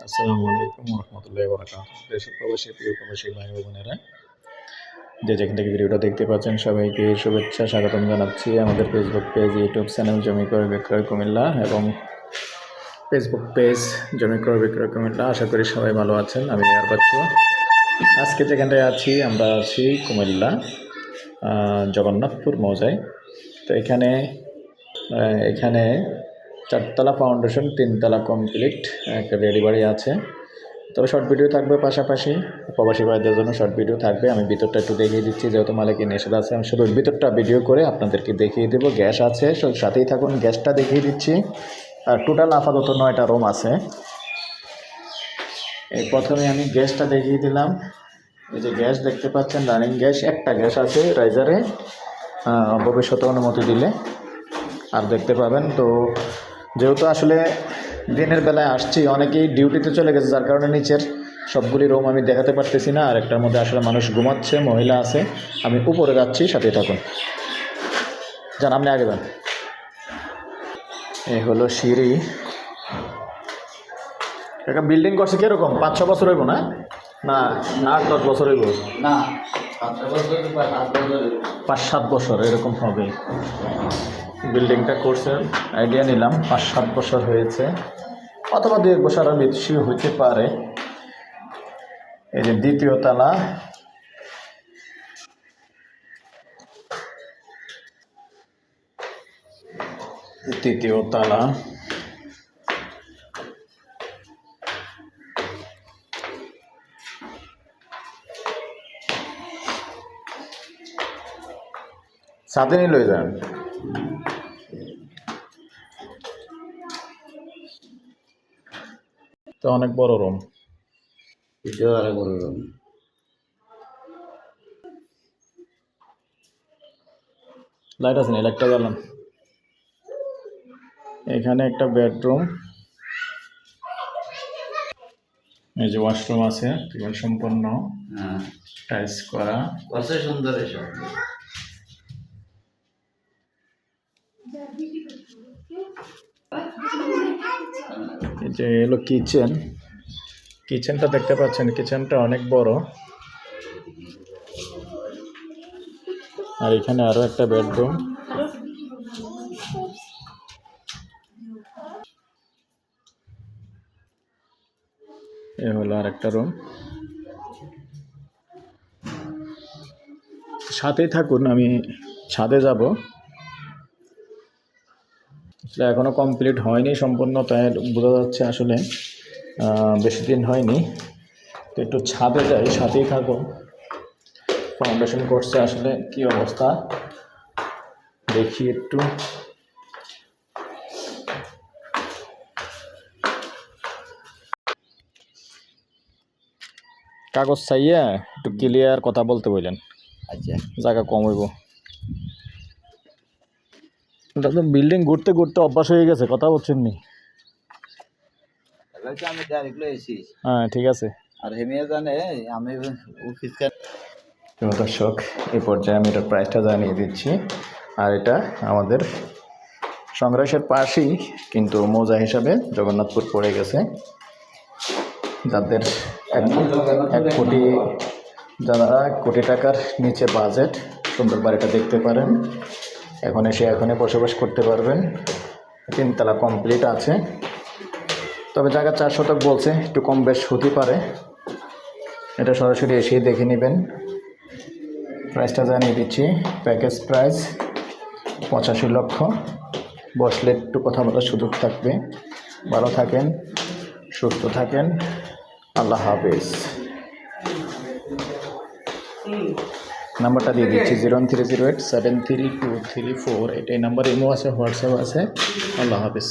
আসসালামু আলাইকুম রহমতুল্লাহি বরকাতুহু। দেশের প্রবাসী প্রিয় প্রবাসী ভাই ও বোনেরা, যে যেখান থেকে ভিডিওটা দেখতে পাচ্ছেন সবাইকে শুভেচ্ছা স্বাগতম জানাচ্ছি। আমাদের ফেসবুক পেজ, ইউটিউব চ্যানেল জমি ক্রয় বিক্রয় কুমিল্লা এবং ফেসবুক পেজ জমি ক্রয় বিক্রয় কুমিল্লা। আশা করি সবাই ভালো আছেন। আমি আর বাচ্চু আজকে যেখানটায় আছি, আমরা আছি কুমিল্লা জগন্নাথপুর মৌজায়। তো এখানে এখানে 4তলা ফাউন্ডেশন, 3তলা কমপ্লিট একটা রেডি বাড়ি আছে। তবে শর্ট ভিডিও থাকবে, পাশাপাশি প্রবাসী ভাইদের জন্য শর্ট ভিডিও থাকবে। আমি ভিতরটা একটু দেখিয়ে দিচ্ছি, যেহেতু মালিকের নিষেধ আছে। আমি শুধু ভিতরটা ভিডিও করে আপনাদেরকে দেখিয়ে দেবো। গ্যাস আছে, সাথেই থাকুন, গ্যাসটা দেখিয়ে দিচ্ছি। আর টোটাল আপাতত 9টা রুম আছে। এই প্রথমে আমি গ্যাসটা দেখিয়ে দিলাম। এই যে গ্যাস দেখতে পাচ্ছেন, রানিং গ্যাস, একটা গ্যাস আছে রাইজারে, ভবিষ্যতে অনুমতি দিলে আর দেখতে পাবেন। তো যেহেতু আসলে দিনের বেলায় আসছি, অনেকেই ডিউটিতে চলে গেছে, যার কারণে নিচের সবগুলি রুম আমি দেখাতে পারতেছি না। আর একটার মধ্যে আসলে মানুষ ঘুমাচ্ছে, মহিলা আছে। আমি উপরে যাচ্ছি, সাথে থাকুন। যান, আপনি আগে যান। এই হলো সিঁড়ি। একটা বিল্ডিং করছে কীরকম, 5-6 বছর হইব না? না, 8-10 বছর হইব না, 5-7 বছর এরকম হবে। বিল্ডিংটা করছে, আইডিয়া নিলাম 5-7 বছর হয়েছে, অথবা 2-1 বছর আর বেশি হইতে পারে। এই যে 2য় তলা, তৃতীয় তলা, সাথে নিয়ে লয়ে যান। তো অনেক বড় রুম, এটাও অনেক বড় রুম। লাইট আছে না, লাইটটা জ্বালান। এখানে একটা বেডরুম, এই যে ওয়াশরুম আছে, সম্পূর্ণ টাইলস করা, কত সুন্দর এসব। এই যে এলো কিচেন। কিচেনটা দেখতে পাচ্ছেন, কিচেনটা অনেক বড়। আর এখানে আরো একটা বেডরুম। এ হলো আর একটা রুম। সাথেই থাকুন, আমি ছাদে যাব। আসলে এখনো কমপ্লিট হয়নি সম্পূর্ণ, তাই বোঝা যাচ্ছে আসলে বেশি দিন হয়নি। তো একটু ছাদে যাই, সাথেই থাকুন। ফাউন্ডেশন করছে, আসলে কি অবস্থা দেখি একটু। কাগজ চাইয়া একটু ক্লিয়ার কথা বলতে বললেন। আচ্ছা, জায়গা কম হইব। বিল্ডিং ঘুরতে ঘুরতে অভ্যাস হয়ে গেছে, কথা বলছেন নি? আমি ডাইরেক্টলি এসেছি। হ্যাঁ, ঠিক আছে। আর হেমিয়া জানে আমি অফিস। দর্শক, এই পর্যায়ে আমি এটার প্রাইসটা জানিয়ে দিচ্ছি। আর এটা আমাদের সংগ্রাসের পাশেই, কিন্তু মৌজা হিসাবে জগন্নাথপুর পড়ে গেছে। যাদের 1 কোটি, যারা 1 কোটি টাকার নিচে বাজেট, সুন্দর বাড়িটা দেখতে পারেন। এখনই বসবাস করতে পারবেন। 3তলা কমপ্লিট আছে। তবে জায়গা 4 শতক বলছে, একটু কম বেশ হতে পারে। এটা সরাসরি এসেই দেখে নেবেন। প্রাইসটা জানিয়ে দিচ্ছি। প্যাকেজ প্রাইস 85 লক্ষ। বসলে একটু কথা বলার সুযোগ থাকবে। ভালো থাকেন, সুস্থ থাকেন, আল্লাহ হাফেজ। নাম্বারটা দিয়ে দিচ্ছি 01308732234। এটাই নাম্বার, ইমো আছে, হোয়াটসঅ্যাপ আছে। আল্লাহ হাফেজ।